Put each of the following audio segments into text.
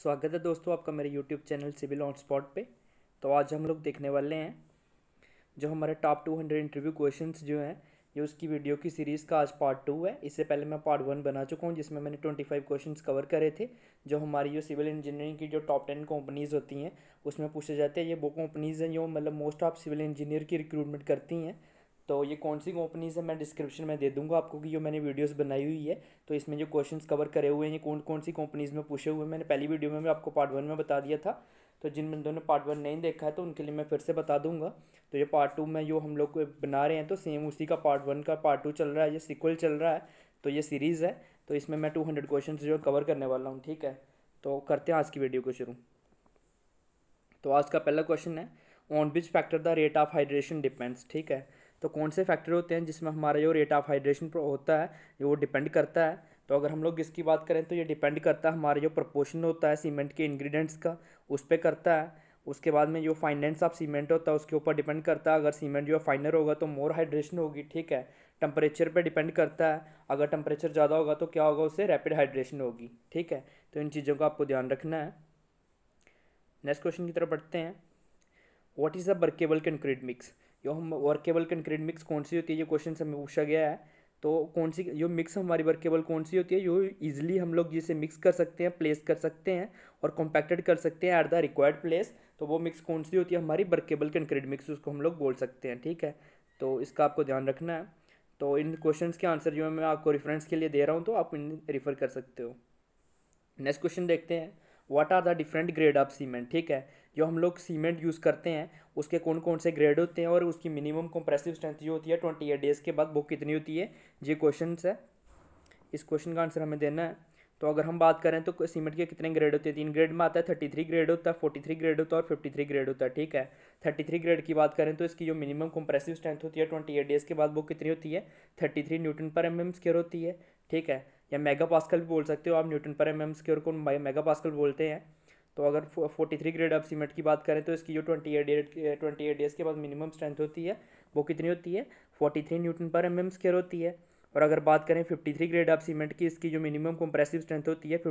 स्वागत है दोस्तों आपका मेरे YouTube channel civil on spot पे। तो आज हम लोग देखने वाले हैं जो हमारे टॉप 200 इंटरव्यू क्वेश्चंस जो हैं, ये उसकी वीडियो की सीरीज़ का आज पार्ट 2 है। इससे पहले मैं पार्ट 1 बना चुका हूँ जिसमें मैंने 25 क्वेश्चंस कवर करे थे, जो हमारी जो सिविल इंजीनियरिंग की जो टॉप 10 कंपनीज़ होती हैं उसमें पूछे जाते हैं। ये वो कंपनीज़ हैं जो मतलब मोस्ट ऑफ सिविल इंजीनियर की रिक्रूटमेंट करती हैं। तो ये कौन सी कंपनीज़ है मैं डिस्क्रिप्शन में दे दूंगा आपको कि जो मैंने वीडियोस बनाई हुई है। तो इसमें जो क्वेश्चंस कवर करे हुए हैं ये कौन कौन सी कंपनीज़ में पूछे हुए हैं, मैंने पहली वीडियो में भी आपको पार्ट 1 में बता दिया था। तो जिन बंदों ने पार्ट 1 नहीं देखा है तो उनके लिए मैं फिर से बता दूंगा। तो ये पार्ट 2 में जो हम लोग बना रहे हैं तो सेम उसी का पार्ट 1 का पार्ट 2 चल रहा है, ये सीक्वल चल रहा है। तो ये सीरीज़ है, तो इसमें मैं 200 क्वेश्चन जो कवर करने वाला हूँ। ठीक है, तो करते हैं आज की वीडियो को शुरू। तो आज का पहला क्वेश्चन है, on which factor the rate of hydration depends. ठीक है, तो कौन से फैक्टर होते हैं जिसमें हमारा जो रेट ऑफ हाइड्रेशन होता है वो डिपेंड करता है। तो अगर हम लोग इसकी बात करें तो ये डिपेंड करता है हमारा जो प्रपोर्शन होता है सीमेंट के इंग्रेडिएंट्स का, उस पर करता है। उसके बाद में जो फाइनेंस ऑफ सीमेंट होता है उसके ऊपर डिपेंड करता है। अगर सीमेंट जो फाइनर होगा तो मोर हाइड्रेशन होगी। ठीक है, टेम्परेचर पे डिपेंड करता है, अगर टेम्परेचर ज़्यादा होगा तो क्या होगा, उससे रैपिड हाइड्रेशन होगी। ठीक है, तो इन चीज़ों का आपको ध्यान रखना है। नेक्स्ट क्वेश्चन की तरफ बढ़ते हैं, what is a workable concrete mix. जो हम वर्केबल कंक्रीट मिक्स कौन सी होती है, ये क्वेश्चन हमें पूछा गया है। तो कौन सी जो मिक्स हमारी वर्केबल कौन सी होती है जो इजीली हम लोग जिसे मिक्स कर सकते हैं, प्लेस कर सकते हैं और कॉम्पैक्टेड कर सकते हैं एट द रिक्वायर्ड प्लेस। तो वो मिक्स कौन सी होती है, हमारी वर्केबल कंक्रीट मिक्स उसको हम लोग बोल सकते हैं। ठीक है, तो इसका आपको ध्यान रखना है। तो इन क्वेश्चंस के आंसर जो मैं आपको रेफरेंस के लिए दे रहा हूँ तो आप इन रेफर कर सकते हो। नेक्स्ट क्वेश्चन देखते हैं, what are the different grade of cement. ठीक है, जो हम लोग सीमेंट यूज़ करते हैं उसके कौन कौन से ग्रेड होते हैं और उसकी मिनिमम कंप्रेसिव स्ट्रेंथ जो होती है 28 डेज के बाद वो कितनी होती है, ये क्वेश्चन है। इस क्वेश्चन का आंसर हमें देना है। तो अगर हम बात करें तो सीमेंट के कितने ग्रेड होते हैं, 3 ग्रेड में आता है। 33 ग्रेड होता है, 43 ग्रेड होता है और 53 ग्रेड होता है। ठीक है, 33 ग्रेड की बात करें तो इसकी जो मिनिमम कंप्रेसिव स्ट्रेंथ होती है 28 डेज के बाद वो कितनी होती है, 33 न्यूटन पर एम एम स्क्वायर होती है। ठीक है, या मेगा पास्कल भी बोल सकते हो आप, न्यूटन पर एम एम स्क्वायर को मेगा पास्कल बोलते हैं। तो अगर 43 ग्रेड ऑफ सीमेंट की बात करें तो इसकी जो 28 डेज के बाद मिनिमम स्ट्रेंथ होती है वो कितनी होती है, 43 न्यूटन पर एम एम स्क्वायर होती है। और अगर बात करें 53 ग्रेड ऑफ सीमेंट की, इसकी जो मिनिमम कंप्रेसिव स्ट्रेंथ होती है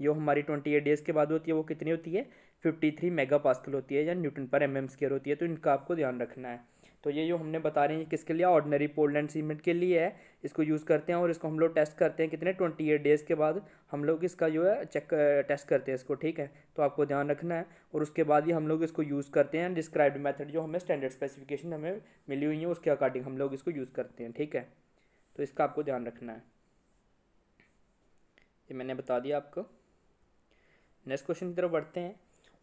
जो हमारी 28 डेज के बाद होती है वो कितनी होती है, 53 मेगा पास्कल होती है या न्यूटन पर एम एम स्क्वायर होती है। तो इनका आपको ध्यान रखना है। तो ये जो हमने बता रहे हैं किसके लिए, ऑर्डिनरी पोर्टलैंड सीमेंट के लिए है। इसको यूज़ करते हैं और इसको हम लोग टेस्ट करते हैं कितने, 28 डेज़ के बाद हम लोग इसका जो है टेस्ट करते हैं इसको। ठीक है, तो आपको ध्यान रखना है। और उसके बाद ही हम लोग इसको यूज़ करते हैं डिस्क्राइब्ड मेथड जो हमें स्टैंडर्ड स्पेसिफिकेशन हमें मिली हुई है उसके अकॉर्डिंग हम लोग इसको यूज़ करते हैं। ठीक है, तो इसका आपको ध्यान रखना है, ये मैंने बता दिया आपको। नेक्स्ट क्वेश्चन की तरफ बढ़ते हैं,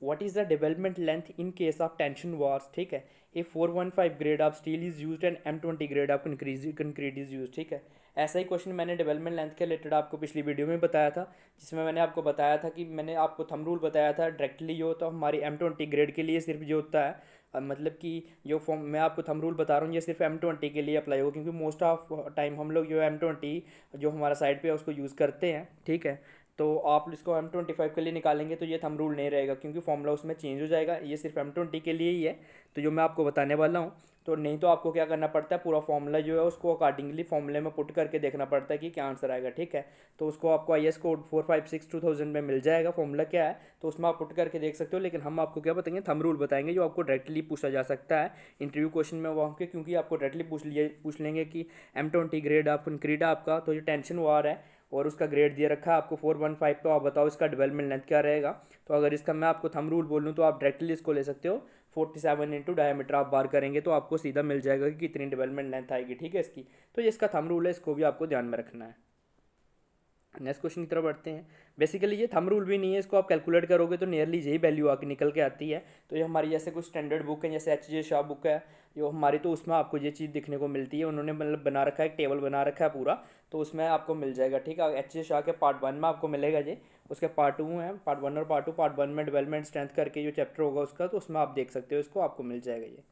what is the development length in case of tension wars. ठीक है, ए 415 grade of steel is used and M20 grade of concrete is use. ठीक है, ऐसा ही क्वेश्चन मैंने डेवलपमेंट लेंथ के रिलेटेड आपको पिछली वीडियो में बताया था, जिसमें मैंने आपको बताया था कि मैंने आपको थंब रूल बताया था डायरेक्टली जो होता है हमारी M20 ग्रेड के लिए सिर्फ जो होता है मतलब कि जो फॉर्म मैं आपको थंब रूल बता रहा हूँ ये सिर्फ M20 के लिए अप्लाई होगा, क्योंकि मोस्ट ऑफ टाइम हम लोग जो M20 जो हमारा साइड पे है उसको यूज़ करते हैं। ठीक है, तो आप इसको M25 के लिए निकालेंगे तो ये थंब रूल नहीं रहेगा क्योंकि फॉर्मूला उसमें चेंज हो जाएगा, ये सिर्फ M20 के लिए ही है। तो जो मैं आपको बताने वाला हूँ, तो नहीं तो आपको क्या करना पड़ता है, पूरा फॉर्मूला जो है उसको अकॉर्डिंगली फॉर्मूले में पुट करके देखना पड़ता है कि क्या आंसर आएगा। ठीक है, तो उसको आपको IS कोड 456/2000 में मिल जाएगा फॉर्मूला क्या है, तो उसमें आप पुट करके देख सकते हो। लेकिन हम आपको क्या बताएंगे, थंब रूल बताएंगे जो आपको डायरेक्टली पूछा जा सकता है इंटरव्यू क्वेश्चन में वहाँ के, क्योंकि आपको डायरेक्टली पूछ लेंगे कि M20 ग्रेड ऑफ कंक्रीट आपका, तो ये टेंशन वार है और उसका ग्रेड दिया रखा है आपको 415, तो आप बताओ इसका डेवलपमेंट लेंथ क्या रहेगा। तो अगर इसका मैं आपको थंब रूल बोलूँ तो आप डायरेक्टली इसको ले सकते हो, 47 इंटू डायमीटर आप बार करेंगे तो आपको सीधा मिल जाएगा कि कितनी डेवलपमेंट लेंथ आएगी। ठीक है इसकी, तो ये इसका थंब रूल है, इसको भी आपको ध्यान में रखना है। नेक्स्ट क्वेश्चन की तरफ बढ़ते हैं, बेसिकली ये थंब रूल भी नहीं है, इसको आप कैलकुलेट करोगे तो नियरली यही वैल्यू आके निकल के आती है। तो ये हमारी जैसे कुछ स्टैंडर्ड बुक है जैसे HJ शाह बुक है जो हमारी, तो उसमें आपको ये चीज़ दिखने को मिलती है, उन्होंने मतलब बना रखा है, एक टेबल बना रखा है पूरा, तो उसमें आपको मिल जाएगा। ठीक है, HJ शाह के पार्ट 1 में आपको मिलेगा ये, उसके पार्ट 2 है, पार्ट 1 और पार्ट 2। पार्ट 1 में डेवलपमेंट स्ट्रेंथ करके जो चैप्टर होगा उसका, तो उसमें आप देख सकते हो, इसको आपको मिल जाएगा ये।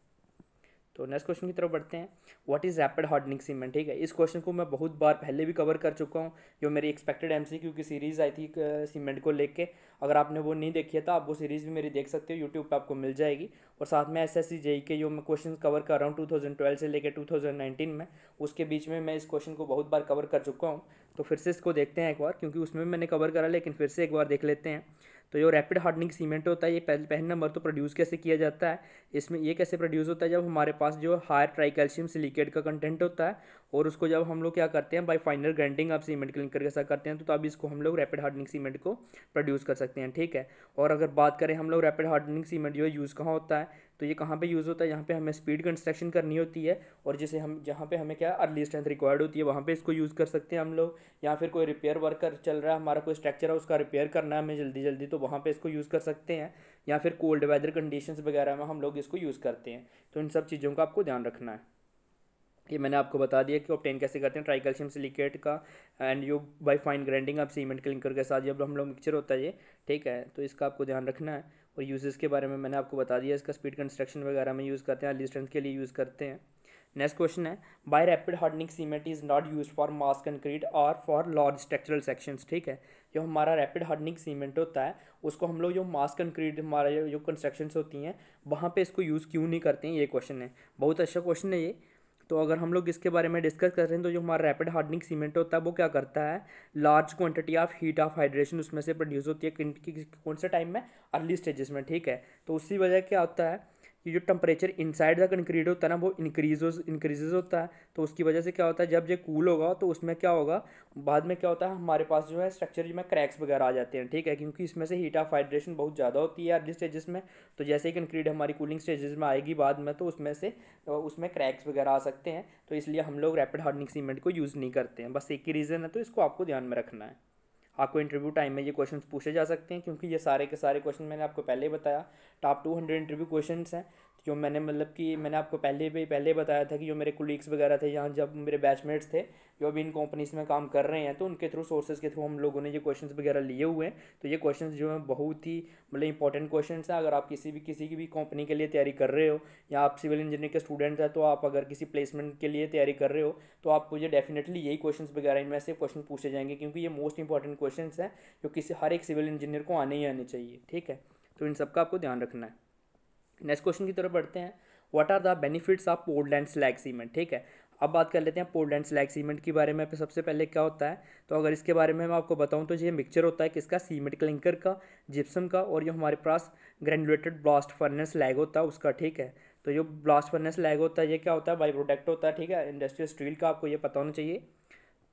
तो नेक्स्ट क्वेश्चन की तरफ बढ़ते हैं, what is rapid hardening cement. ठीक है, इस क्वेश्चन को मैं बहुत बार पहले भी कवर कर चुका हूँ, जो मेरी एक्सपेक्टेड MCQ की सीरीज़ आई थी सीमेंट को लेके। अगर आपने वो नहीं देखी है तो आप वो सीरीज़ भी मेरी देख सकते हो, यूट्यूब पे आपको मिल जाएगी। और साथ में SSC JEE के जो मैं क्वेश्चन कवर कर रहा हूँ 2012 से लेकर 2019 में, उसके बीच में मैं इस क्वेश्चन को बहुत बार कवर कर चुका हूँ। तो फिर से इसको देखते हैं एक बार, क्योंकि उसमें भी मैंने कवर करा लेकिन फिर से एक बार देख लेते हैं। तो जो रैपिड हार्डनिंग सीमेंट होता है ये पहले नंबर तो प्रोड्यूस कैसे किया जाता है, इसमें ये कैसे प्रोड्यूस होता है, जब हमारे पास जो हायर ट्राइकैल्शियम सिलिकेट का कंटेंट होता है और उसको जब हम लोग क्या करते हैं बाय फाइनल ग्राइंडिंग आप सीमेंट क्लिंकर के साथ करते हैं, तो तब इसको हम लोग रैपिड हार्डनिंग सीमेंट को प्रोड्यूस कर सकते हैं। ठीक है, और अगर बात करें हम लोग रैपिड हार्डनिंग सीमेंट जो है यूज़ कहाँ होता है, तो ये कहाँ पे यूज़ होता है, यहाँ पे हमें स्पीड कंस्ट्रक्शन करनी होती है और जैसे हम जहाँ पे हमें क्या अर्ली स्ट्रेंथ रिक्वायर्ड होती है वहाँ पे इसको यूज़ कर सकते हैं हम लोग, या फिर कोई रिपेयर वर्क चल रहा है, हमारा कोई स्ट्रक्चर है उसका रिपेयर करना है हमें जल्दी जल्दी, तो वहाँ पे इसको यूज़ कर सकते हैं, या फिर कोल्ड वेदर कंडीशंस वगैरह में हम लोग इसको यूज़ करते हैं। तो इन सब चीज़ों का आपको ध्यान रखना है। ये मैंने आपको बता दिया कि ऑब्टेन कैसे करते हैं ट्राई कैल्शियम सिलिकेट का, and you by fine grinding आप सीमेंट क्लिंकर के साथ जब हम लोग मिक्सचर होता है ये। ठीक है, तो इसका आपको ध्यान रखना है। और यूजेस के बारे में मैंने आपको बता दिया, इसका स्पीड कंस्ट्रक्शन वगैरह में यूज़ करते हैं, अर्ली स्ट्रेंथ के लिए यूज़ करते हैं। नेक्स्ट क्वेश्चन है, by rapid hardening cement is not use for mass concrete और फॉर लार्ज स्ट्रक्चरल सेक्शंस। ठीक है, जो हमारा रैपिड हार्डनिंग सीमेंट होता है उसको हम लोग जो मास कंक्रीट हमारा जो कंस्ट्रक्शंस होती हैं वहाँ पे इसको यूज़ क्यों नहीं करते हैं, ये क्वेश्चन है। बहुत अच्छा क्वेश्चन है ये। तो अगर हम लोग इसके बारे में डिस्कस कर रहे हैं तो जो हमारा रैपिड हार्डनिंग सीमेंट होता है वो क्या करता है, large quantity of heat of hydration उसमें से प्रोड्यूस होती है कौन से टाइम में, अर्ली स्टेजेस में। ठीक है, तो उसी वजह क्या होता है कि जो टेम्परेचर इनसाइड द कंक्रीट होता है ना वो इंक्रीजेज होता है, तो उसकी वजह से क्या होता है जब ये कूल होगा तो उसमें क्या होगा, बाद में क्या होता है हमारे पास जो है स्ट्रक्चर में क्रैक्स वगैरह आ जाते हैं। ठीक है, क्योंकि इसमें से हीट ऑफ हाइड्रेशन बहुत ज़्यादा होती है अर्ली स्टेजेस में, तो जैसे ही कंक्रीट हमारी कूलिंग स्टेजेस में आएगी बाद में तो उसमें क्रैक्स वगैरह आ सकते हैं, तो इसलिए हम लोग रैपिड हार्डनिंग सीमेंट को यूज़ नहीं करते हैं। बस एक ही रीज़न है, तो इसको आपको ध्यान में रखना है। आपको इंटरव्यू टाइम में ये क्वेश्चंस पूछे जा सकते हैं, क्योंकि ये सारे के सारे क्वेश्चन मैंने आपको पहले ही बताया टॉप 200 इंटरव्यू क्वेश्चंस हैं, जो मैंने मतलब कि मैंने आपको पहले बताया था कि जो मेरे कोलीग्स वगैरह थे यहाँ, जब मेरे बैचमेट्स थे जो अभी इन कंपनीज में काम कर रहे हैं, तो उनके थ्रू सोर्सेज के थ्रू हम लोगों ने ये क्वेश्चंस वगैरह लिए हुए हैं। तो ये क्वेश्चंस जो हैं बहुत ही मतलब इंपॉर्टेंट क्वेश्चंस हैं। अगर आप किसी की भी कंपनी के लिए तैयारी कर रहे हो, या आप सिविल इंजीनियरिंग के स्टूडेंट हैं, तो आप अगर किसी प्लेसमेंट के लिए तैयारी कर रहे हो तो आपको ये डेफिनेटली यही क्वेश्चंस वगैरह इनमें से क्वेश्चन पूछे जाएंगे, क्योंकि ये मोस्ट इंपॉर्टेंट क्वेश्चंस हैं जो किसी हर एक सिविल इंजीनियर को आने ही आने चाहिए। ठीक है, तो इन सब का आपको ध्यान रखना है। नेक्स्ट क्वेश्चन की तरफ बढ़ते हैं, what are the benefits of Portland slag cement. ठीक है, अब बात कर लेते हैं पोर्टलैंड स्लैग सीमेंट के बारे में। सबसे पहले क्या होता है, तो अगर इसके बारे में मैं आपको बताऊं तो ये मिक्सचर होता है किसका, सीमेंट क्लिंकर का, जिप्सम का, और जो हमारे पास ग्रेनुलेटेड ब्लास्ट फर्नेस स्लैग होता है उसका। ठीक है, तो जो ब्लास्ट फर्नेस स्लैग होता है ये क्या होता है, बाई प्रोडक्ट होता है। ठीक है, इंडस्ट्रियल स्टील का, आपको ये पता होना चाहिए।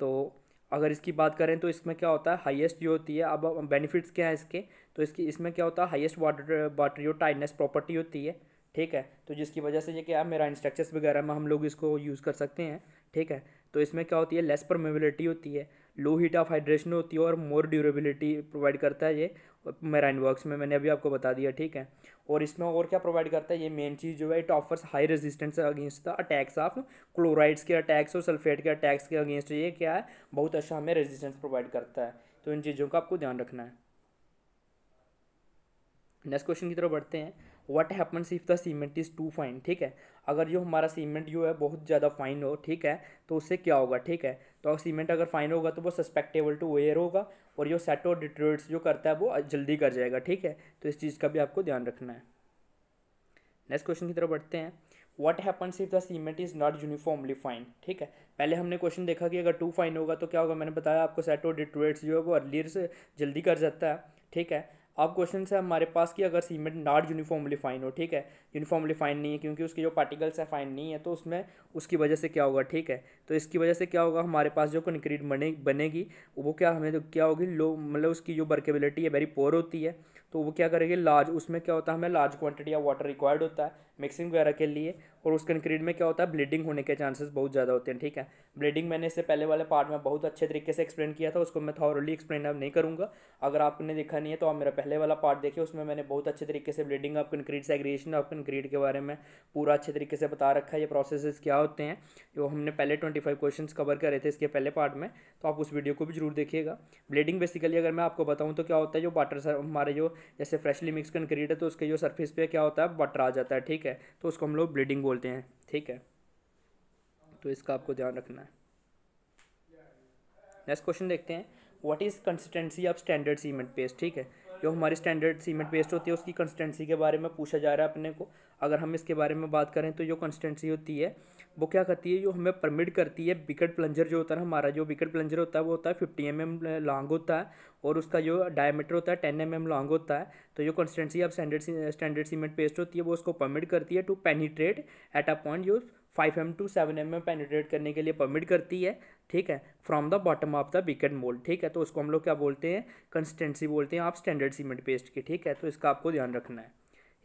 तो अगर इसकी बात करें तो इसमें क्या होता है, हाईएस्ट जो होती है, अब बेनिफिट्स क्या है इसके, तो इसमें क्या होता है, हाईएस्ट वाटर जो टाइटनेस प्रॉपर्टी होती है। ठीक है, तो जिसकी वजह से ये क्या है, मेरा स्ट्रक्चर्स वगैरह में हम लोग इसको यूज़ कर सकते हैं। ठीक है, तो इसमें क्या होती है, लेस परमेबिलिटी होती है, लो हीट ऑफ हाइड्रेशन होती है, और मोर ड्यूरेबिलिटी प्रोवाइड करता है ये मेराइन वर्क्स में, मैंने अभी आपको बता दिया। ठीक है, और इसमें और क्या प्रोवाइड करता है, ये मेन चीज़ जो है, it offers high resistance against the attacks of chlorides के अटैक्स और सल्फेट के अटैक्स के अगेंस्ट ये क्या है, बहुत अच्छा हमें रेजिस्टेंस प्रोवाइड करता है। तो इन चीज़ों का आपको ध्यान रखना है। नेक्स्ट क्वेश्चन की तरफ बढ़ते हैं, what happens if the cement is too fine. ठीक है, अगर जो हमारा सीमेंट जो है बहुत ज़्यादा फाइन हो, ठीक है, तो उससे क्या होगा। ठीक है, तो सीमेंट अगर फाइन होगा तो वो सस्पेक्टेबल टू वेयर होगा, और जो सेट और डिट्रोइट्स जो करता है वो जल्दी कर जाएगा। ठीक है, तो इस चीज़ का भी आपको ध्यान रखना है। नेक्स्ट क्वेश्चन की तरफ बढ़ते हैं, what happens if the cement is not uniformly fine. ठीक है, पहले हमने क्वेश्चन देखा कि अगर टू फाइन होगा तो क्या होगा, मैंने बताया आपको सेट और डिट्रोइट्स जो है वो अर्लियर से जल्दी कर जाता है। ठीक है, अब क्वेश्चन है हमारे पास कि अगर सीमेंट नॉट यूनिफॉर्मली फाइन हो। ठीक है, यूनिफॉर्मली फाइन नहीं है क्योंकि उसके जो पार्टिकल्स हैं फाइन नहीं है, तो उसमें उसकी वजह से क्या होगा। ठीक है, तो इसकी वजह से क्या होगा, हमारे पास जो कंक्रीट बनेगी वो क्या हमें तो क्या होगी, लो मतलब उसकी जो वर्केबिलिटी है वेरी पोर होती है, तो वो क्या करेगी लार्ज, उसमें क्या होता है हमें large quantity of water required होता है मिक्सिंग वगैरह के लिए, और उस कंक्रीट में क्या होता है ब्लीडिंग होने के चांसेस बहुत ज़्यादा होते हैं। ठीक है, ब्लीडिंग मैंने इससे पहले वाले पार्ट में बहुत अच्छे तरीके से एक्सप्लेन किया था, उसको मैं थॉरली एक्सप्लेन अब नहीं करूँगा। अगर आपने देखा नहीं है तो आप मेरा पहले वाला पार्ट देखिए, उसमें मैंने बहुत अच्छे तरीके से bleeding of concrete, segregation of concrete के बारे में पूरा अच्छे तरीके से बता रखा है, ये प्रोसेसेस क्या होते हैं, जो हमने पहले 25 क्वेश्चंस कवर करे थे इसके पहले पार्ट में, तो आप उस वीडियो को भी जरूर देखिएगा। ब्लीडिंग बेसिकली अगर मैं आपको बताऊँ तो क्या होता है, जो वाटर हमारे जो जैसे फ्रेशली मिक्स कंक्रीट है तो उसके जो सरफेस पे क्या होता है वाटर आ जाता है। ठीक है, तो उसको हम लोग ब्लीडिंग बोलते हैं। ठीक है, तो इसका आपको ध्यान रखना है। नेक्स्ट क्वेश्चन देखते हैं, what is consistency of standard cement paste. ठीक है, जो हमारी स्टैंडर्ड सीमेंट पेस्ट होती है उसकी कंसिस्टेंसी के बारे में पूछा जा रहा है अपने को। अगर हम इसके बारे में बात करें तो जो कंसिस्टेंसी होती है वो क्या करती है, जो हमें परमिट करती है, बिकेट प्लंजर जो होता है ना हमारा, जो बिकेट प्लंजर होता है वो होता है 50 mm लॉन्ग होता है और उसका जो डायमीटर होता है 10 mm लॉन्ग होता है। तो जो consistency of standard cement paste होती है वो उसको परमिट करती है to penetrate at a point, जो 5 mm to 7 mm पेनिट्रेट करने के लिए परमिट करती है, ठीक है, from the bottom of the Vicat mould, ठीक है। तो उसको हम लोग क्या बोलते हैं, कंसिस्टेंसी बोलते हैं आप स्टैंडर्ड सीमेंट पेस्ट की, ठीक है। तो इसका आपको ध्यान रखना है।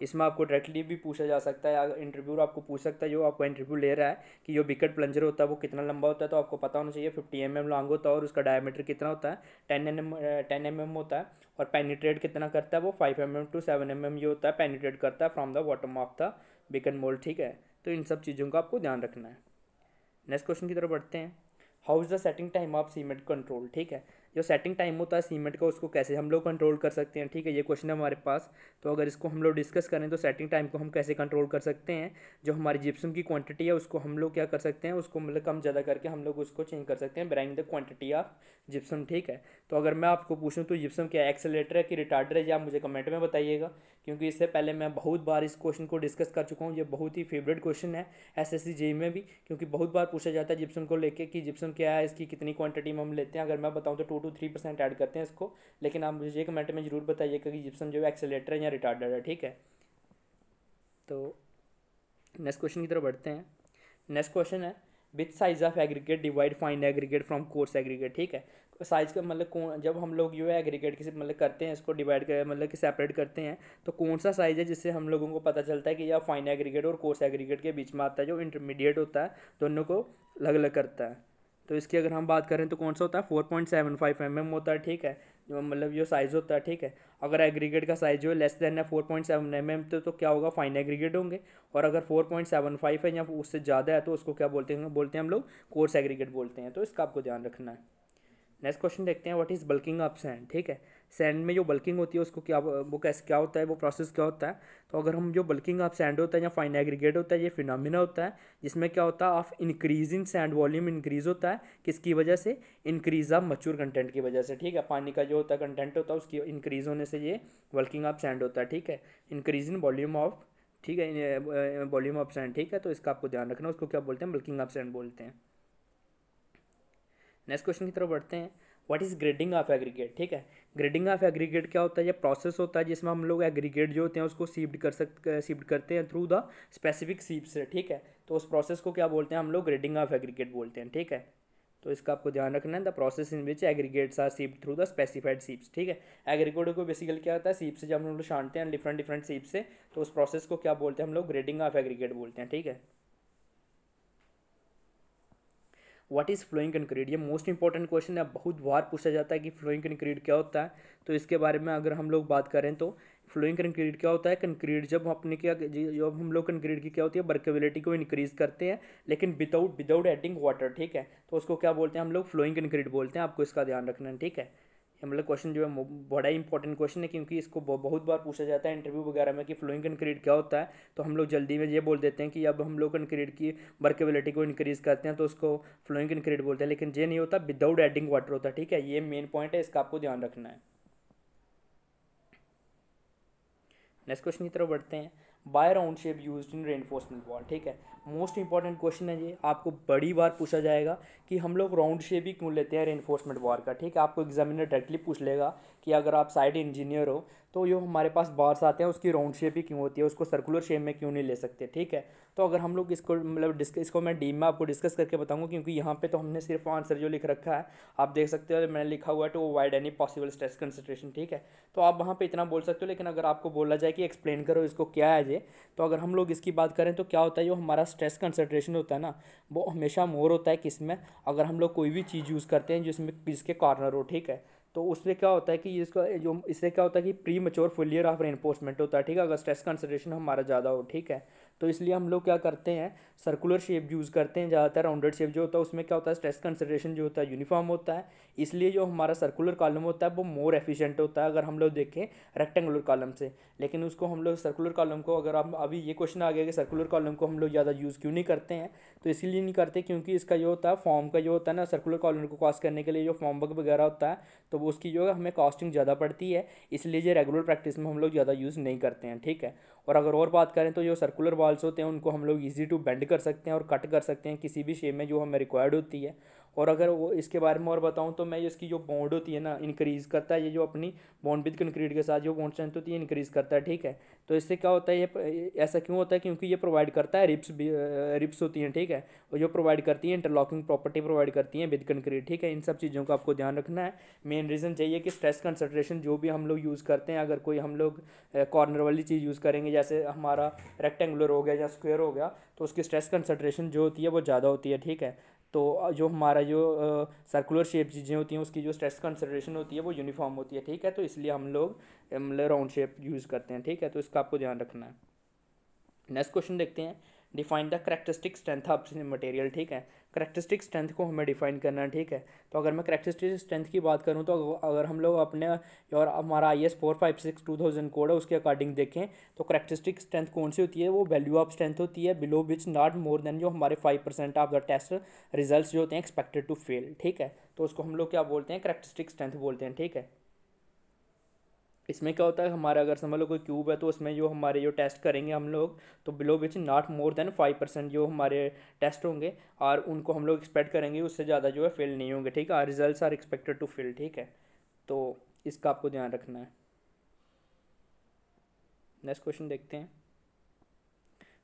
इसमें आपको डायरेक्टली भी पूछा जा सकता है, इंटरव्यूअर आपको पूछ सकता है जो आपका इंटरव्यू ले रहा है कि जो बिकेट प्लंजर होता है वो कितना लंबा होता है, तो आपको पता होना चाहिए 50 mm लॉन्ग होता है और उसका डायमीटर कितना होता है, 10 mm होता है, और पेनिट्रेट कितना करता है वो 5 mm to 7 mm ये होता है, पेनिट्रेट करता है from the bottom of the Vicat mould, ठीक है। तो इन सब चीज़ों का आपको ध्यान रखना है। नेक्स्ट क्वेश्चन की तरफ बढ़ते हैं। How is the setting time of cement control, ठीक है। जो सेटिंग टाइम होता है सीमेंट का उसको कैसे हम लोग कंट्रोल कर सकते हैं, ठीक है, ये क्वेश्चन है हमारे पास। तो अगर इसको हम लोग डिस्कस करें तो सेटिंग टाइम को हम कैसे कंट्रोल कर सकते हैं, जो हमारी जिप्सम की क्वांटिटी है उसको हम लोग क्या कर सकते हैं, उसको मतलब कम ज़्यादा करके हम लोग उसको चेंज कर सकते हैं bring the quantity of gypsum, ठीक है। तो अगर मैं आपको पूछूं तो जिप्सम क्या एक्सेलेरेटर है कि रिटार्डर है, ये आप मुझे कमेंट में बताइएगा, क्योंकि इससे पहले मैं बहुत बार इस क्वेश्चन को डिस्कस कर चुका हूँ। ये बहुत ही फेवरेट क्वेश्चन है एसएससी जेईई में भी, क्योंकि बहुत बार पूछा जाता है जिप्सम को लेके कि जिप्सम क्या है, इसकी कितनी क्वांटिटी में हम लेते हैं। अगर मैं बताऊँ तो 2 to 3% ऐड करते हैं इसको, लेकिन आप मुझे कमेंट में जरूर बताइएगा कि जिप्सम जो है एक्सेलेरेटर है या रिटार्डर है, ठीक है। तो नेक्स्ट क्वेश्चन की तरफ बढ़ते हैं। नेक्स्ट क्वेश्चन है which size of aggregate divide fine aggregate from coarse aggregate, ठीक है। साइज का मतलब कौन, जब हम लोग जो है एग्रीगेट किसी मतलब करते हैं इसको डिवाइड कर मतलब कि सेपरेट करते हैं, तो कौन सा साइज है जिससे हम लोगों को पता चलता है कि यह फाइन एग्रीगेट और कोर्स एग्रीगेट के बीच में आता है, जो इंटरमीडिएट होता है दोनों को अलग अलग करता है। तो इसकी अगर हम बात करें तो कौन सा होता है, 4.75 mm होता है, ठीक है, जो मतलब जो साइज़ होता है, ठीक है। अगर एग्रीगेट का साइज जो है लेस देन है 4.7 mm तो क्या होगा, फाइन एग्रीगेट होंगे। और अगर 4.75 है या उससे ज़्यादा है तो उसको क्या बोलते हैं हम लोग कोर्स एग्रीगेट बोलते हैं। तो इसका आपको ध्यान रखना है। नेक्स्ट क्वेश्चन देखते हैं what is bulking of sand, ठीक है। सैंड में जो बल्किंग होती है उसको क्या, वो कैसे क्या होता है, वो प्रोसेस क्या होता है। तो अगर हम जो बल्किंग ऑफ सैंड होता है या फाइन एग्रीगेट होता है, ये फिनोमिना होता है जिसमें क्या होता है, of increase in sand volume increase होता है, किसकी वजह से, इंक्रीज ऑफ मच्योर कंटेंट की वजह से, ठीक है। पानी का जो होता है कंटेंट होता है उसकी इंक्रीज होने से ये बल्किंग ऑफ सैंड होता है, ठीक है। इंक्रीज इन वॉल्यूम ऑफ, ठीक है, वॉल्यूम ऑफ सैंड, ठीक है। तो इसका आपको ध्यान रखना, उसको क्या बोलते हैं, बल्किंग ऑफ सैंड बोलते हैं। नेक्स्ट क्वेश्चन की तरफ बढ़ते हैं। What is grading of aggregate, ठीक है। ग्रेडिंग ऑफ एग्रीगेट क्या होता है, ये प्रोसेस होता है जिसमें हम लोग एग्रीगेट जो होते हैं उसको सीव्ड करते हैं थ्रू द स्पेसिफिक सीप से, ठीक है। तो उस प्रोसेस को क्या बोलते हैं हम लोग, ग्रेडिंग ऑफ एग्रीगेट बोलते हैं, ठीक है। तो इसका आपको ध्यान रखना है, the process in which aggregates are sieved through the specified सीप्स, ठीक है। एग्रीगेट को बेसिकली क्या होता है, सीप से जब हम लोग छानते हैं डिफरेंट डिफरेंट सीप से, तो उस प्रोसेस को क्या बोलते हैं हम लोग, ग्रेडिंग ऑफ एग्रीगेट बोलते हैं, ठीक है। व्हाट इज़ फ्लोइंग कंक्रीट, ये मोस्ट इंपॉर्टेंट क्वेश्चन है, बहुत बार पूछा जाता है कि फ्लोइंग कंक्रीट क्या होता है। तो इसके बारे में अगर हम लोग बात करें तो फ्लोइंग कंक्रीट क्या होता है, कंक्रीट जब अपने क्या, जब हम लोग कंक्रीट की क्या होती है, वर्केबिलिटी को इंक्रीज करते हैं लेकिन विदाउट एडिंग वाटर, ठीक है। तो उसको क्या बोलते हैं हम लोग, फ्लोइंग कंक्रीट बोलते हैं। आपको इसका ध्यान रखना है, ठीक है। ये मतलब क्वेश्चन जो है बड़ा ही इंपॉर्टेंट क्वेश्चन है, क्योंकि इसको बहुत बार पूछा जाता है इंटरव्यू वगैरह में कि फ्लोइंग कंक्रीट क्या होता है। तो हम लोग जल्दी में ये बोल देते हैं कि अब हम लोग कंक्रीट की वर्केबिलिटी को इंक्रीज करते हैं तो उसको फ्लोइंग कंक्रीट बोलते हैं, लेकिन ये नहीं होता, विदाउट एडिंग वाटर होता है, ठीक है। ये मेन पॉइंट है, इसका आपको ध्यान रखना है। नेक्स्ट क्वेश्चन की तरफ बढ़ते हैं। By round shape used in reinforcement wall, ठीक है। मोस्ट इंपॉर्टेंट क्वेश्चन है ये, आपको बड़ी बार पूछा जाएगा कि हम लोग राउंड शेप ही क्यों लेते हैं रेनफोर्समेंट वॉल का, ठीक है। आपको एग्जामिनर डायरेक्टली पूछ लेगा कि अगर आप साइड इंजीनियर हो तो जो हमारे पास बार्स आते हैं उसकी राउंड शेप ही क्यों होती है, उसको सर्कुलर शेप में क्यों नहीं ले सकते, ठीक है। तो अगर हम लोग इसको मतलब इसको मैं डीप में आपको डिस्कस करके बताऊंगा, क्योंकि यहाँ पे तो हमने सिर्फ आंसर जो लिख रखा है आप देख सकते हो, मैंने लिखा हुआ है to avoid any possible stress concentration, ठीक है। तो आप वहाँ पे इतना बोल सकते हो, लेकिन अगर आपको बोला जाए कि एक्सप्लेन करो इसको क्या है ये, तो अगर हम लोग इसकी बात करें तो क्या होता है, जो हमारा स्ट्रेस कंसंट्रेशन होता है ना, वो हमेशा मोर होता है किस में, अगर हम लोग कोई भी चीज़ यूज़ करते हैं जिसमें जिसके कॉर्नर हो, ठीक है। तो उसमें क्या होता है कि इसका जो इससे क्या होता है कि pre mature failure of reinforcement होता है, ठीक है, अगर स्ट्रेस कंसंट्रेशन हमारा ज़्यादा हो, ठीक है। तो इसलिए हम लोग क्या करते हैं, सर्कुलर शेप यूज़ करते हैं ज़्यादातर। राउंडेड शेप जो होता है उसमें क्या होता है, स्ट्रेस कंसंट्रेशन जो होता है यूनिफॉर्म होता है, इसलिए जो हमारा सर्कुलर कॉलम होता है वो मोर एफिशिएंट होता है अगर हम लोग देखें रेक्टेंगुलर कॉलम से। लेकिन उसको हम लोग सर्कुलर कॉलम को, अगर आप अभी ये क्वेश्चन आ गया कि सर्कुलर कॉलम को हम लोग ज़्यादा यूज़ क्यों नहीं करते हैं, तो इसीलिए नहीं करते क्योंकि इसका जो होता है फॉर्म का जो होता है ना, सर्कुलर कॉलम को कॉस्ट करने के लिए जो फॉर्म वर्क वगैरह होता है, तो वो उसकी जो है हमें कॉस्टिंग ज़्यादा पड़ती है, इसलिए ये रेगुलर प्रैक्टिस में हम लोग ज़्यादा यूज़ नहीं करते हैं, ठीक है। और अगर और बात करें तो जो सर्कुलर वॉल्स होते हैं उनको हम लोग ईजी टू बेंड कर सकते हैं और कट कर सकते हैं किसी भी शेप में जो हमें रिक्वायर्ड होती है। और अगर वो इसके बारे में और बताऊं तो मैं इसकी जो बॉन्ड होती है ना इंक्रीज़ करता है, ये जो अपनी बॉन्ड विद कंक्रीट के साथ जो बॉन्ड स्ट्रेंथ होती है इंक्रीज़ करता है, ठीक है। तो इससे क्या होता है, ये ऐसा क्यों होता है, क्योंकि ये प्रोवाइड करता है रिप्स होती हैं, ठीक है, और जो प्रोवाइड करती है इंटरलॉकिंग प्रॉपर्टी प्रोवाइड करती हैं विद कंक्रीट, ठीक है। इन सब चीज़ों का आपको ध्यान रखना है। मेन रीज़न चाहिए कि स्ट्रेस कंसंट्रेशन जो भी हम लोग यूज़ करते हैं, अगर कोई हम लोग कॉर्नर वाली चीज़ यूज़ करेंगे जैसे हमारा रेक्टेंगुलर हो गया या स्क्वायर हो गया, तो उसकी स्ट्रेस कंसंट्रेशन जो होती है वो ज़्यादा होती है, ठीक है। तो जो हमारा जो सर्कुलर शेप चीज़ें होती हैं उसकी जो स्ट्रेस कंसंट्रेशन होती है वो यूनिफॉर्म होती है, ठीक है। तो इसलिए हम लोग मतलब राउंड शेप यूज़ करते हैं, ठीक है। तो इसका आपको ध्यान रखना है। नेक्स्ट क्वेश्चन देखते हैं, define the characteristic strength of material, ठीक है। करेक्टरिस्टिक स्ट्रेंथ को हमें डिफाइन करना है, ठीक है। तो अगर मैं करेक्टरिस्टिक स्ट्रेंथ की बात करूं तो अगर हम लोग अपने और हमारा IS 456-2000 कोड है उसके अकॉर्डिंग देखें तो करेक्टरिस्टिक स्ट्रेंथ कौन सी होती है, वो वैल्यू ऑफ स्ट्रेंथ होती है below which not more than जो हमारे 5% ऑफ द टेस्ट रिजल्ट जो होते हैं एक्सपेक्टेड टू फेल, ठीक है। तो उसको हम लोग क्या बोलते हैं, करेक्टरिस्टिक स्ट्रेंथ बोलते हैं, ठीक है। इसमें क्या होता है, हमारा अगर समझ लो कोई क्यूब है तो उसमें जो हमारे जो टेस्ट करेंगे हम लोग तो below which not more than 5% जो हमारे टेस्ट होंगे और उनको हम लोग एक्सपेक्ट करेंगे उससे ज़्यादा जो है फेल नहीं होंगे, ठीक है। Results are expected to fail, ठीक है। तो इसका आपको ध्यान रखना है। नेक्स्ट क्वेश्चन देखते हैं,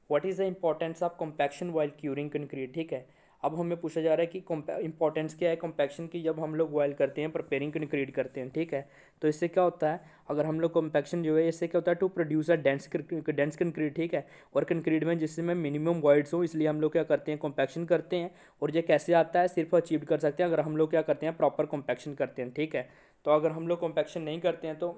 what is the importance of compaction while curing concrete, ठीक है। अब हमें पूछा जा रहा है कि इंपॉर्टेंस क्या है कॉम्पैक्शन की जब हम लोग बॉयल करते हैं प्रिपेयरिंग कंक्रीट करते हैं, ठीक है। तो इससे क्या होता है, अगर हम लोग कॉम्पैक्शन जो है इससे क्या होता है to produce a dense concrete, ठीक है। और कंक्रीट में जिसमें मिनिमम वॉइड्स हो इसलिए हम लोग क्या करते हैं कॉम्पैक्शन करते हैं। और ये कैसे आता है, सिर्फ अचीव कर सकते हैं अगर हम लोग क्या करते हैं प्रॉपर कॉम्पैक्शन करते हैं, ठीक है। तो अगर हम लोग कॉम्पैक्शन नहीं करते हैं तो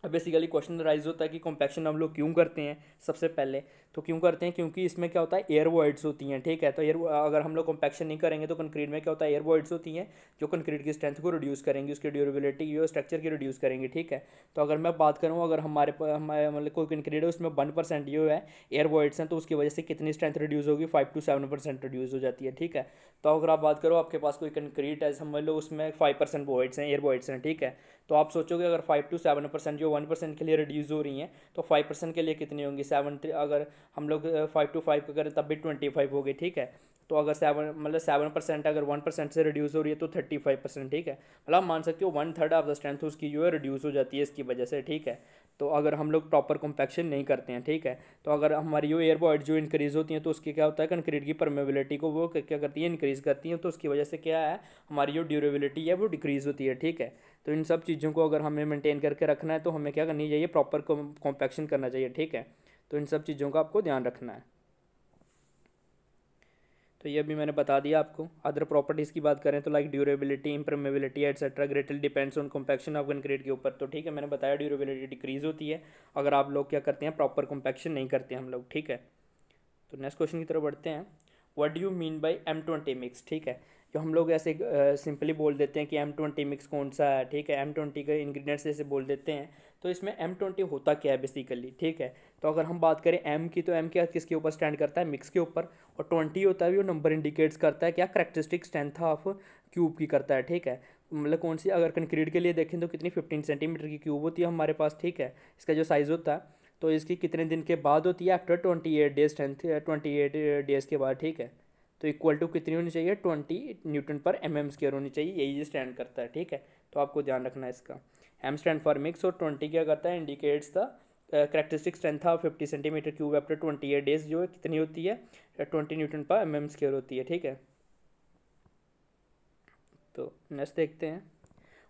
बेसिकली क्वेश्चन राइज होता है कि कॉम्पैक्शन हम लोग क्यों करते हैं। सबसे पहले तो क्यों करते हैं, क्योंकि इसमें क्या होता है एयर वॉइड्स होती हैं, ठीक है। तो एयर अगर हम लोग कॉम्पैक्शन नहीं करेंगे तो कंक्रीट में क्या होता है एयर वॉइड्स होती हैं जो कंक्रीट की स्ट्रेंथ को रिड्यूस करेंगी, उसकी ड्यूरेबिलिटी और स्ट्रक्चर की रिड्यूस करेंगी, ठीक है। तो अगर मैं बात करूँ अगर हमारे मतलब कोई कंक्रीट है उसमें 1% जो है एयर वॉइड्स हैं तो उसकी वजह से कितनी स्ट्रेंथ रिड्यूस होगी, 5 to 7% रिड्यूस हो जाती है, ठीक है। तो अगर आप बात करो आपके पास कोई कंक्रीट है समझ लो उसमें 5% वॉइड्स हैं, एयर वॉइड्स हैं, ठीक है। तो आप सोचोगे अगर 5 to 7% जो 1% के लिए रिड्यूस हो रही हैं तो 5% के लिए कितनी होंगी, 7, अगर हम लोग 5 to 5 करें तब भी 25 हो गई, ठीक है। तो अगर 7% अगर 1% से रिड्यूस हो रही है तो 35%, ठीक है। मतलब आप मान सकते हो 1/3 ऑफ द स्ट्रेंथ उसकी जो है रिड्यूस हो जाती है इसकी वजह से, ठीक है। तो अगर हम लोग प्रॉपर कॉम्पैक्शन नहीं करते हैं, ठीक है। तो अगर हमारी जो एयर वॉइड जो इंक्रीज़ होती हैं तो उसकी क्या होता है कंक्रीट की परमेबिलिटी को वो क्या करती है इंक्रीज़ करती हैं, तो उसकी वजह से क्या है हमारी जो ड्यूरेबिलिटी है वो डिक्रीज़ होती है, ठीक है। तो इन सब चीज़ों को अगर हमें मेंटेन करके रखना है तो हमें क्या करनी चाहिए, प्रॉपर कॉम्पैक्शन करना चाहिए, ठीक है। तो इन सब चीज़ों का आपको ध्यान रखना है। तो ये भी मैंने बता दिया आपको। अदर प्रॉपर्टीज़ की बात करें तो like durability, इम्परमेबिलिटी etcetera greatly depends on compaction of concrete के ऊपर, तो ठीक है मैंने बताया ड्यूरेबिलिटी डिक्रीज़ होती है अगर आप लोग क्या करते हैं प्रॉपर कॉम्पैक्शन नहीं करते हैं हम लोग, ठीक है। तो नेक्स्ट क्वेश्चन की तरफ बढ़ते हैं, what do you mean by M20 mix, ठीक है। जो हम लोग ऐसे सिंपली बोल देते हैं कि M20 मिक्स कौन सा है, ठीक है। M20 के इंग्रेडिएंट्स ऐसे बोल देते हैं, तो इसमें M20 होता क्या है बेसिकली, ठीक है। तो अगर हम बात करें M की तो M क्या किसके ऊपर स्टैंड करता है, मिक्स के ऊपर। और 20 होता है वो नंबर इंडिकेट्स करता है क्या, करेक्टरिस्टिक स्ट्रेंथ ऑफ क्यूब की करता है, ठीक है। मतलब कौन सी, अगर कंक्रीट के लिए देखें तो कितनी 15 सेंटीमीटर की क्यूब होती है हमारे पास, ठीक है। इसका जो साइज़ होता है तो इसकी कितने दिन के बाद होती है, आफ्टर 28 डेज स्ट्रेंथ, 28 डेज़ के बाद, ठीक है। तो इक्वल टू कितनी होनी चाहिए, 20 Nm/mm² होनी चाहिए, यही स्टैंड करता है, ठीक है। तो आपको ध्यान रखना है इसका। M स्टैंड फॉर मिक्स और 20 क्या करता है, indicates the characteristic strength of 50 centimetre cube after 28 days जो है कितनी होती है, 20 Nm/mm² होती है, ठीक है। तो नेक्स्ट देखते हैं,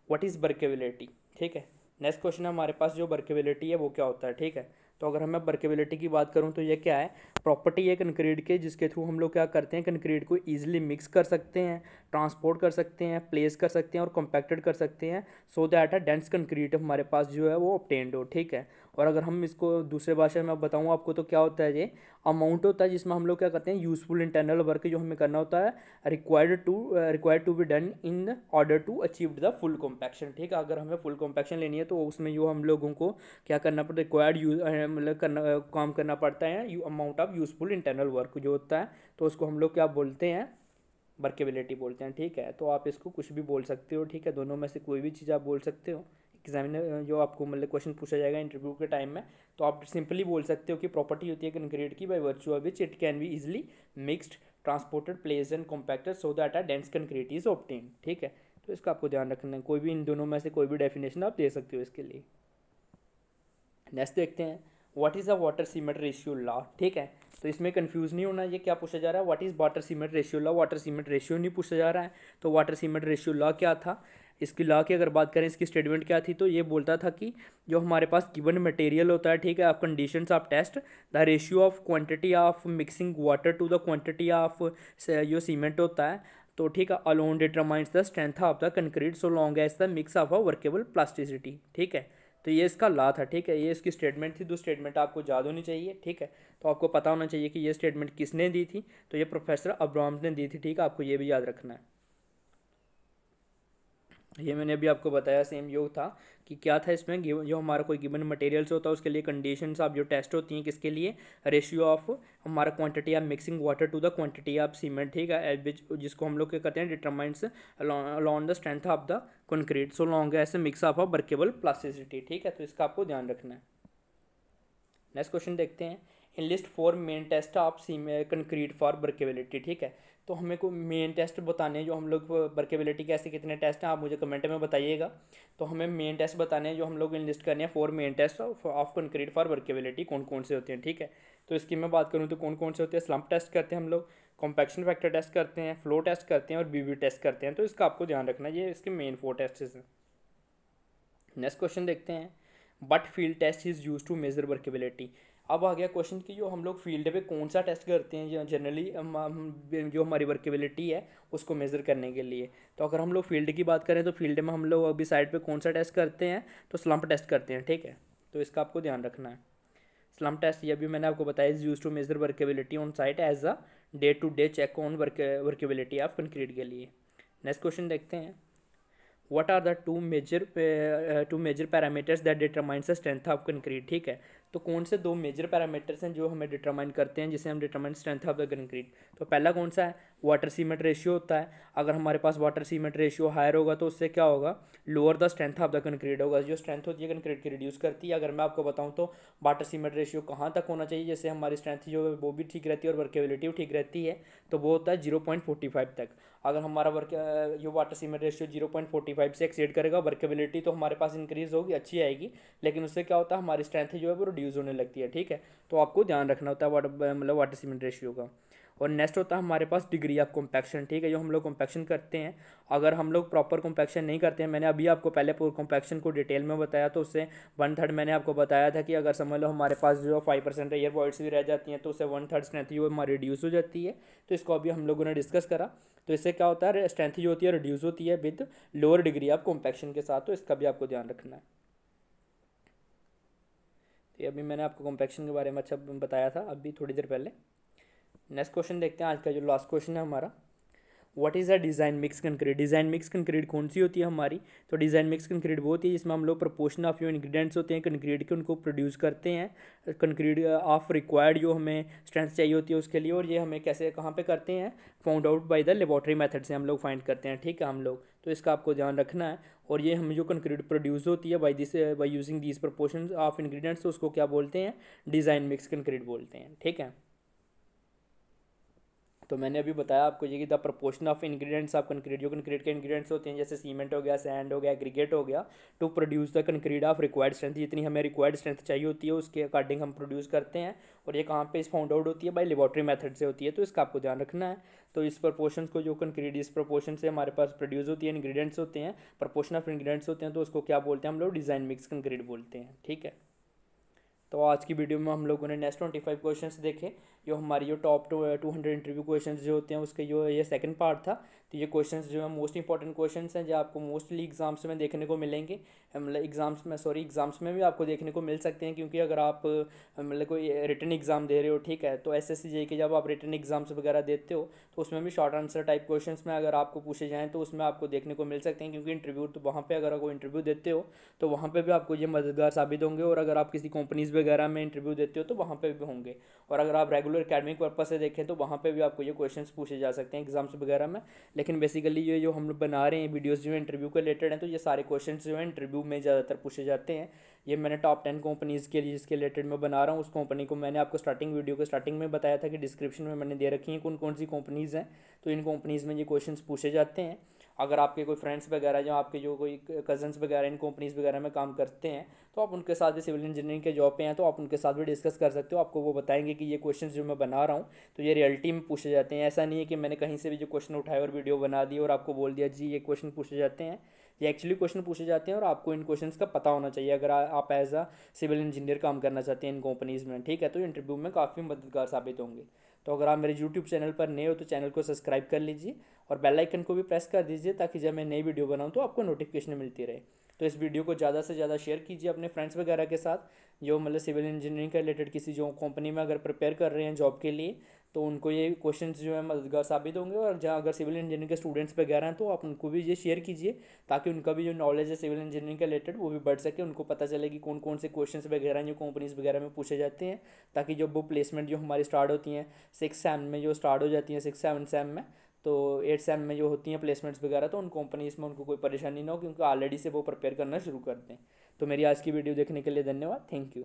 व्हाट इज़ वर्केबिलिटी, ठीक है। नेक्स्ट क्वेश्चन है हमारे पास जो वर्केबिलिटी है वो क्या होता है, ठीक है। तो अगर मैं वर्केबिलिटी की बात करूं तो ये क्या है, प्रॉपर्टी है कंक्रीट के जिसके थ्रू हम लोग क्या करते हैं कंक्रीट को ईजिली मिक्स कर सकते हैं, ट्रांसपोर्ट कर सकते हैं, प्लेस कर सकते हैं और कॉम्पैक्टेड कर सकते हैं, so that a dense concrete हमारे पास जो है वो ऑब्टेन्ड हो, ठीक है। और अगर हम इसको दूसरे भाषा में बताऊँ आपको तो क्या होता है, ये अमाउंट होता है जिसमें हम लोग क्या करते हैं यूजफुल इंटरनल वर्क जो हमें करना होता है required to be done in order to achieve the full compaction, ठीक है। अगर हमें फुल कॉम्पैक्शन लेनी है तो उसमें जो हम लोगों को क्या करना पड़ता है, रिक्वायर्ड मतलब करना काम करना पड़ता है amount of useful internal work जो होता है, तो उसको हम लोग क्या बोलते हैं, वर्केबिलिटी बोलते हैं, ठीक है। तो आप इसको कुछ भी बोल सकते हो, ठीक है, दोनों में से कोई भी चीज़ आप बोल सकते हो, एग्जामिनर जो आपको मतलब क्वेश्चन पूछा जाएगा इंटरव्यू के टाइम में, तो आप सिंपली बोल सकते हो कि प्रॉपर्टी होती है कंक्रीट की by virtue of which it can be easily mixed, transported, placed and compacted so that a dense concrete is obtained. ठीक है, तो इसका आपको ध्यान रखना है, कोई भी इन दोनों में से कोई भी डेफिनेशन आप दे सकते हो इसके लिए। नेक्स्ट देखते हैं, what is a water cement ratio law. ठीक है, तो इसमें कंफ्यूज नहीं होना, ये क्या पूछा जा रहा है, what is water cement ratio law. Water cement ratio नहीं पूछा जा रहा है, तो वाटर सीमेंट रेशियो लॉ क्या था, इसकी लॉ की अगर बात करें, इसकी स्टेटमेंट क्या थी, तो ये बोलता था कि जो हमारे पास गिवन मटेरियल होता है, ठीक है, आप conditions of test the ratio of quantity of mixing water to the quantity of जो सीमेंट होता है, तो ठीक है, alone determines the strength of the concrete so long as the mix of a workable plasticity. ठीक है, तो ये इसका लॉ था। ठीक है, ये इसकी स्टेटमेंट थी, दो स्टेटमेंट आपको याद होनी चाहिए। ठीक है, तो आपको पता होना चाहिए कि ये स्टेटमेंट किसने दी थी, तो ये प्रोफेसर अब्राहम ने दी थी। ठीक है, आपको ये भी याद रखना है। ये मैंने अभी आपको बताया, सेम योग था कि क्या था इसमें, जो हमारा कोई गिवन मटेरियल्स होता है उसके लिए कंडीशंस ऑफ जो टेस्ट होती हैं, किसके लिए, रेशियो ऑफ हमारा quantity of mixing water to the quantity of cement. ठीक है, जिसको हम लोग क्या कहते हैं, determines along the strength of the concrete so long as mix of a workable plasticity. ठीक है, तो इसका आपको ध्यान रखना है। नेक्स्ट क्वेश्चन देखते हैं, enlist 4 main test of concrete for workability. ठीक है, तो हमें को मेन टेस्ट बताने हैं, जो हम लोग वर्केबिलिटी के ऐसे कितने टेस्ट हैं आप मुझे कमेंट में बताइएगा। तो हमें मेन टेस्ट बताने हैं, जो हम लोग इन लिस्ट करने हैं 4 main test of concrete for workability, कौन कौन से होते हैं। ठीक है, तो इसकी मैं बात करूँ तो कौन कौन से होते हैं, स्लम्प टेस्ट करते हैं हम लोग, कॉम्पैक्शन फैक्टर टेस्ट करते हैं, फ्लो टेस्ट करते हैं और बीबी टेस्ट करते हैं। तो इसका आपको ध्यान रखना है, ये इसके मेन 4 टेस्ट हैं। नेक्स्ट क्वेश्चन देखते हैं, but field test is use to measure workability. अब आ गया क्वेश्चन कि जो हम लोग फील्ड पे कौन सा टेस्ट करते हैं जनरली जो हमारी वर्केबिलिटी है उसको मेज़र करने के लिए। तो अगर हम लोग फील्ड की बात करें तो फील्ड में हम लोग अभी साइड पे कौन सा टेस्ट करते हैं, तो स्लम्प टेस्ट करते हैं। ठीक है, तो इसका आपको ध्यान रखना है। स्लम्प टेस्ट ये भी मैंने आपको बताया, is use to measure workability on site as a day to day check on workability of concrete के लिए। नेक्स्ट क्वेश्चन देखते हैं, what are the two major parameters that determines the strength of concrete। ठीक है, तो कौन से 2 major parameters हैं जो हमें डिटरमाइन करते हैं, जिसे हम determine strength of the concrete. तो पहला कौन सा है, वाटर सीमेंट रेशियो होता है। अगर हमारे पास वाटर सीमेंट रेशियो हायर होगा तो उससे क्या होगा, lower the strength of the concrete होगा, जो स्ट्रेंथ होती है कंक्रीट की रिड्यूस करती है। अगर मैं आपको बताऊँ तो वाटर सीमेंट रेशियो कहाँ तक होना चाहिए, जैसे हमारी स्ट्रेंथ जो है वो भी ठीक रहती है और वर्केबिलिटी भी ठीक रहती है, तो वो होता है 0.45 तक। अगर हमारा जो वाटर सीमेंट रेशियो 0.45 से एक्सीड करेगा, वर्केबिलिटी तो हमारे पास इंक्रीज होगी, अच्छी आएगी, लेकिन उससे क्या होता है, हमारी स्ट्रेंथ जो है वो रिड्यूस होने लगती है। ठीक है, तो आपको ध्यान रखना होता है वाटर सीमेंट रेशियो का। और नेक्स्ट होता है हमारे पास डिग्री ऑफ कॉम्पैक्शन। ठीक है, जो हम लोग कॉम्पैक्शन करते हैं, अगर हम लोग प्रॉपर कॉम्पैक्शन नहीं करते हैं, मैंने अभी आपको पहले पूरे कॉम्पैक्शन को डिटेल में बताया, तो उससे 1/3 मैंने आपको बताया था कि अगर समझ लो हमारे पास जो 5% एयर वॉइड्स भी रह जाती हैं, तो उससे 1/3 स्ट्रेंथ जो हमारी रिड्यूस हो जाती है। तो इसको अभी हम लोगों ने डिस्कस करा, तो इससे क्या होता है, स्ट्रेंथ जो होती है रिड्यूस होती है with lower degree of compaction के साथ, तो इसका भी आपको ध्यान रखना है। तो अभी मैंने आपको कॉम्पैक्शन के बारे में अच्छा बताया था अभी थोड़ी देर पहले। नेक्स्ट क्वेश्चन देखते हैं, आज का जो लास्ट क्वेश्चन है हमारा, what is a design mix concrete. Design mix concrete कौन सी होती है हमारी, तो डिज़ाइन मिक्स कंक्रीट वो होती है जिसमें हम लोग प्रोपोर्शन ऑफ जो इंग्रेडिएंट्स होते हैं कंक्रीट के, उनको प्रोड्यूस करते हैं कंक्रीट ऑफ रिक्वायर्ड जो हमें स्ट्रेंथ चाहिए होती है उसके लिए, और ये हमें कैसे कहाँ पे करते हैं, found out by the laboratory method से हम लोग फाइंड करते हैं। ठीक है, हम लोग, तो इसका आपको ध्यान रखना है। और ये हमें जो कंक्रीट प्रोड्यूस होती है by using these proportion of ingredients, तो उसको क्या बोलते हैं, डिज़ाइन मिक्स कंक्रीट बोलते हैं। ठीक है, तो मैंने अभी बताया आपको ये कि the proportion of ingredients of concrete, जो कंक्रीट के इंग्रेडिएंट्स होते हैं जैसे सीमेंट हो गया, सैंड हो गया, एग्रीगेट हो गया, to produce the concrete of required strength, जितनी हमें रिक्वायर्ड स्ट्रेंथ चाहिए होती है उसके अकॉर्डिंग हम प्रोड्यूस करते हैं। और ये कहाँ पे इस फाउंड आउट होती है, बाय लेबोरेटरी मेथड से होती है, तो इसका आपको ध्यान रखना है। तो इस प्रोपोर्शन को, जो कंक्रीट इस प्रोपोर्शन से हमारे पास प्रोड्यूस होती है, इंग्रेडिएंट्स होते हैं, प्रोपोर्शन ऑफ इंग्रेडिएंट्स होते हैं, तो उसको क्या बोलते हैं हम लोग, डिज़ाइन मिक्स कंक्रीट बोलते हैं। ठीक है, तो आज की वीडियो में हम लोगों ने नेक्स्ट 25 क्वेश्चंस देखे, जो हमारी जो टॉप 200 इंटरव्यू क्वेश्चंस जो होते हैं उसके जो ये सेकंड पार्ट था। तो ये क्वेश्चंस जो है मोस्ट इंपॉर्टेंट क्वेश्चंस हैं, जो आपको मोस्टली एग्जाम्स में देखने को मिलेंगे, मतलब एग्जाम्स में भी आपको देखने को मिल सकते हैं, क्योंकि अगर आप मतलब कोई रिटन एग्जाम दे रहे हो, ठीक है, तो एसएससी जेईई के जब आप रिटन एग्जाम्स वगैरह देते हो तो उसमें भी शॉर्ट आंसर टाइप क्वेश्चन में अगर आपको पूछे जाएँ तो उसमें आपको देखने को मिल सकते हैं, क्योंकि इंटरव्यू तो वहाँ पर अगर कोई इंटरव्यू देते हो तो वहाँ पर भी आपको ये मददगार साबित होंगे, और अगर आप किसी कंपनीज़ वगैरह में इंटरव्यू देते हो तो वहाँ पे भी होंगे। और अगर आप रेगुलर एकेडमिक पर्पस से देखें तो वहाँ पे भी आपको ये क्वेश्चंस पूछे जा सकते हैं एग्जाम्स वगैरह में, लेकिन बेसिकली ये जो हम लोग बना रहे हैं वीडियोस जो है इंटरव्यू के रिलेटेड हैं, तो ये सारे क्वेश्चन जो है इंटरव्यू में ज़्यादातर पूछे जाते हैं। ये मैंने टॉप 10 कंपनीज़ के लिए जिसके रिलेटेड मैं बना रहा हूँ, उस कंपनी को मैंने आपको स्टार्टिंग वीडियो के स्टार्टिंग में बताया था कि डिस्क्रिप्शन में मैंने दे रखी हैं कौन कौन सी कंपनीज़ हैं। तो इन कंपनीज़ में ये क्वेश्चंस पूछे जाते हैं। अगर आपके कोई फ्रेंड्स वगैरह या आपके जो कोई कजन्स वगैरह इन कंपनीज़ वगैरह में काम करते हैं, तो आप उनके साथ भी सिविल इंजीनियरिंग के जॉब पे हैं, तो आप उनके साथ भी डिस्कस कर सकते हो। आपको वो बताएंगे कि ये क्वेश्चंस जो मैं बना रहा हूँ तो ये रियलिटी में पूछे जाते हैं। ऐसा नहीं है कि मैंने कहीं से भी जो क्वेश्चन उठाए और वीडियो बना दी और आपको बोल दिया जी ये क्वेश्चन पूछे जाते हैं। ये एक्चुअली क्वेश्चन पूछे जाते हैं और आपको इन क्वेश्चंस का पता होना चाहिए अगर आप एज अ सिविल इंजीनियर काम करना चाहते हैं इन कंपनीज़ में, ठीक है। तो इंटरव्यू में काफ़ी मददगार साबित होंगे। तो अगर आप मेरे यूट्यूब चैनल पर नए हो तो चैनल को सब्सक्राइब कर लीजिए और बेल आइकन को भी प्रेस कर दीजिए, ताकि जब मैं नई वीडियो बनाऊं तो आपको नोटिफिकेशन मिलती रहे। तो इस वीडियो को ज़्यादा से ज़्यादा शेयर कीजिए अपने फ्रेंड्स वगैरह के साथ, जो मतलब सिविल इंजीनियरिंग के रिलेटेड किसी जो कंपनी में अगर प्रिपेयर कर रहे हैं जॉब के लिए, तो उनको ये क्वेश्चंस जो है मददगार साबित होंगे। और जहाँ अगर सिविल इंजीनियरिंग के स्टूडेंट्स वगैरह हैं तो आप उनको भी ये शेयर कीजिए, ताकि उनका भी जो नॉलेज है सिविल इंजीनियरिंग के रिलेटेड वो भी बढ़ सके। उनको पता चले कि कौन कौन से क्वेश्चंस वगैरह जो कंपनीज वगैरह में पूछे जाते हैं, ताकि जब वो प्लेसमेंट जो हमारी स्टार्ट होती हैं 6 सैम में, जो स्टार्ट हो जाती हैं 6-7 सैम में, तो 8 सैम में जो होती हैं प्लेसमेंट्स वगैरह, तो उन कंपनीज में उनको कोई परेशानी ना हो, क्योंकि ऑलरेडी से वो प्रिपेयर करना शुरू करते हैं। तो मेरी आज की वीडियो देखने के लिए धन्यवाद। Thank you.